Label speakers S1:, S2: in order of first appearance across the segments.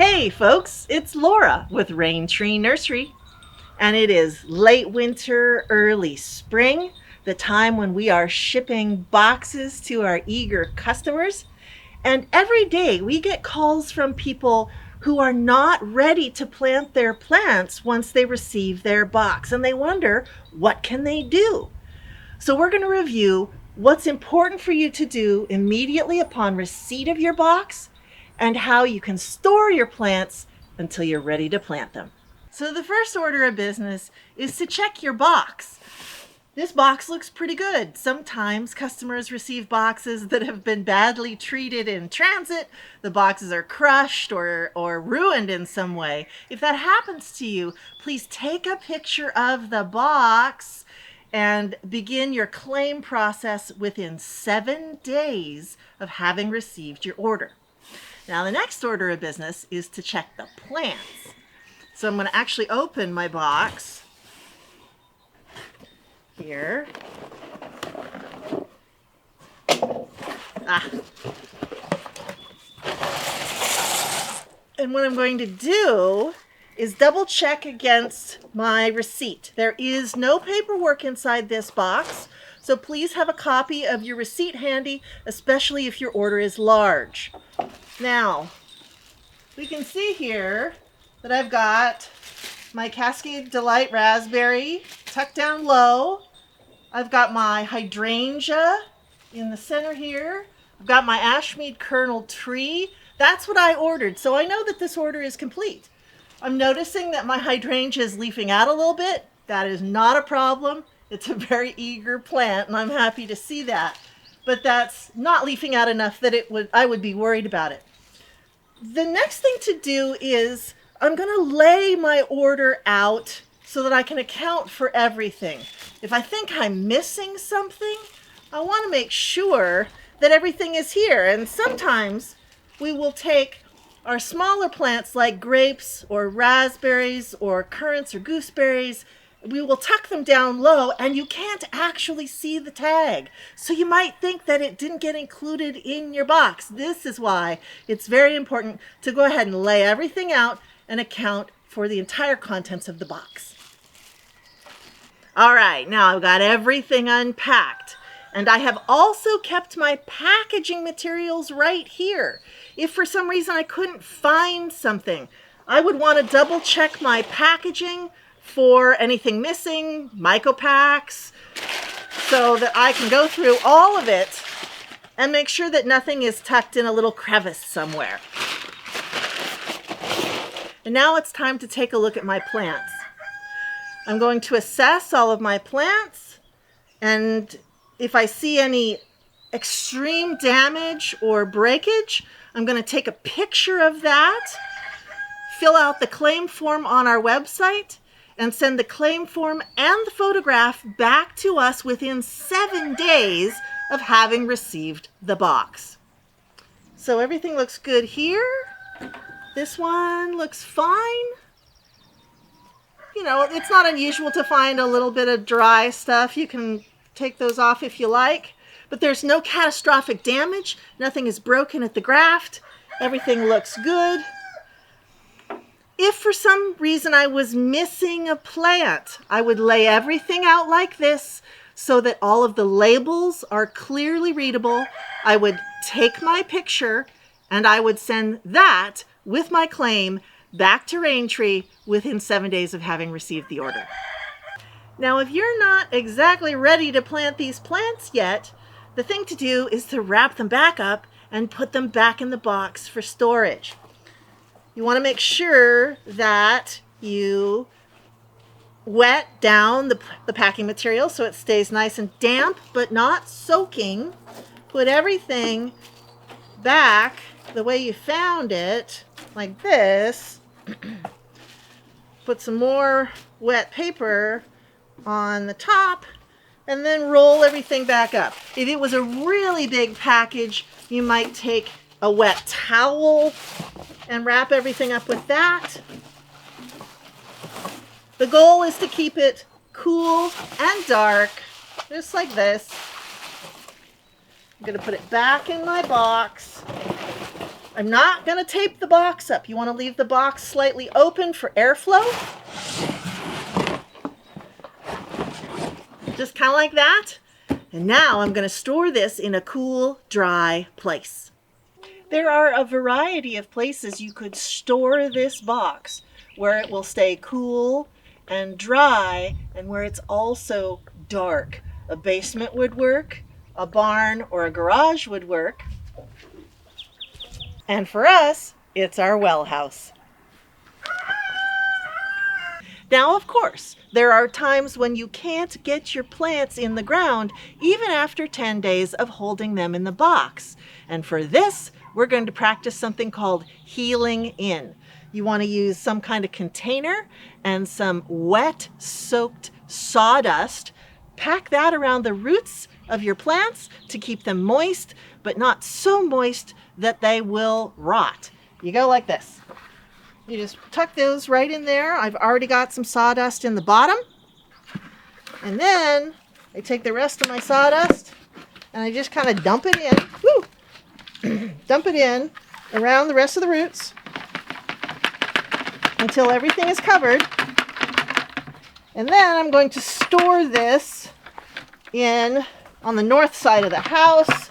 S1: Hey folks, it's Laura with Rain Tree Nursery, and it is late winter, early spring, the time when we are shipping boxes to our eager customers. And every day we get calls from people who are not ready to plant their plants once they receive their box, and they wonder, what can they do? So we're going to review what's important for you to do immediately upon receipt of your box and how you can store your plants until you're ready to plant them. So the first order of business is to check your box. This box looks pretty good. Sometimes customers receive boxes that have been badly treated in transit. The boxes are crushed or ruined in some way. If that happens to you, please take a picture of the box and begin your claim process within 7 days of having received your order. Now, the next order of business is to check the plants. So I'm going to actually open my box here. And what I'm going to do is double check against my receipt. There is no paperwork inside this box, so please have a copy of your receipt handy, especially if your order is large. Now, we can see here that I've got my Cascade Delight Raspberry tucked down low. I've got my hydrangea in the center here. I've got my Ashmead Kernel tree. That's what I ordered, so I know that this order is complete. I'm noticing that my hydrangea is leafing out a little bit. That is not a problem. It's a very eager plant, and I'm happy to see that. But that's not leafing out enough that I would be worried about it. The next thing to do is I'm going to lay my order out so that I can account for everything. If I think I'm missing something, I want to make sure that everything is here. And sometimes we will take our smaller plants like grapes or raspberries or currants or gooseberries. We will tuck them down low and you can't actually see the tag. So you might think that it didn't get included in your box. This is why it's very important to go ahead and lay everything out and account for the entire contents of the box. All right, now I've got everything unpacked. And I have also kept my packaging materials right here. If for some reason I couldn't find something, I would want to double check my packaging for anything missing, mycopacks, so that I can go through all of it and make sure that nothing is tucked in a little crevice somewhere. And now it's time to take a look at my plants. I'm going to assess all of my plants, and if I see any extreme damage or breakage, I'm going to take a picture of that, fill out the claim form on our website, and send the claim form and the photograph back to us within 7 days of having received the box. So everything looks good here. This one looks fine. You know, it's not unusual to find a little bit of dry stuff. You can take those off if you like, but there's no catastrophic damage. Nothing is broken at the graft. Everything looks good. If for some reason I was missing a plant, I would lay everything out like this so that all of the labels are clearly readable. I would take my picture and I would send that with my claim back to Raintree within 7 days of having received the order. Now, if you're not exactly ready to plant these plants yet, the thing to do is to wrap them back up and put them back in the box for storage. You want to make sure that you wet down the packing material so it stays nice and damp but not soaking. Put everything back the way you found it, like this. Put some more wet paper on the top and then roll everything back up. If it was a really big package, you might take a wet towel and wrap everything up with that. The goal is to keep it cool and dark, just like this. I'm going to put it back in my box. I'm not going to tape the box up. You want to leave the box slightly open for airflow. Just kind of like that. And now I'm going to store this in a cool, dry place. There are a variety of places you could store this box where it will stay cool and dry and where it's also dark. A basement would work, a barn or a garage would work. And for us, it's our well house. Now, of course, there are times when you can't get your plants in the ground even after 10 days of holding them in the box. And for this, we're going to practice something called healing in. You want to use some kind of container and some wet, soaked sawdust. Pack that around the roots of your plants to keep them moist, but not so moist that they will rot. You go like this. You just tuck those right in there. I've already got some sawdust in the bottom. And then I take the rest of my sawdust and I just kind of dump it in. Woo! Dump it in around the rest of the roots until everything is covered. And then I'm going to store this in on the north side of the house,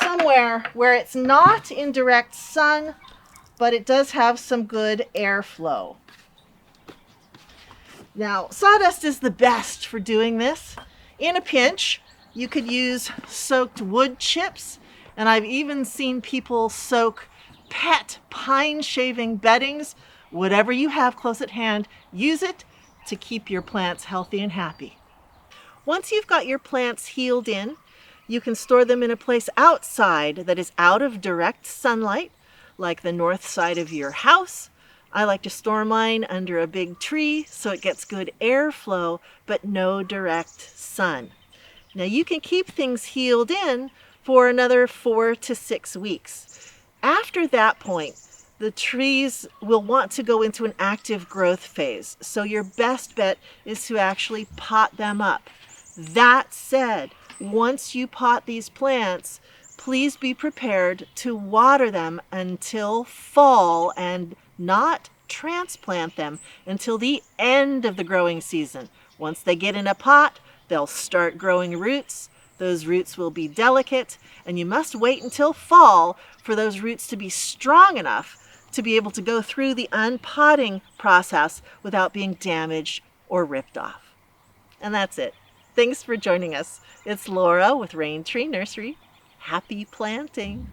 S1: somewhere where it's not in direct sun, but it does have some good airflow. Now, sawdust is the best for doing this. In a pinch, you could use soaked wood chips, and I've even seen people soak pet pine shaving beddings. Whatever you have close at hand, use it to keep your plants healthy and happy. Once you've got your plants healed in, you can store them in a place outside that is out of direct sunlight, like the north side of your house. I like to store mine under a big tree so it gets good airflow, but no direct sun. Now you can keep things healed in for another 4 to 6 weeks. After that point, the trees will want to go into an active growth phase, so your best bet is to actually pot them up. That said, once you pot these plants, please be prepared to water them until fall and not transplant them until the end of the growing season. Once they get in a pot, they'll start growing roots. Those roots will be delicate, and you must wait until fall for those roots to be strong enough to be able to go through the unpotting process without being damaged or ripped off. And that's it. Thanks for joining us. It's Laura with Rain Tree Nursery. Happy planting!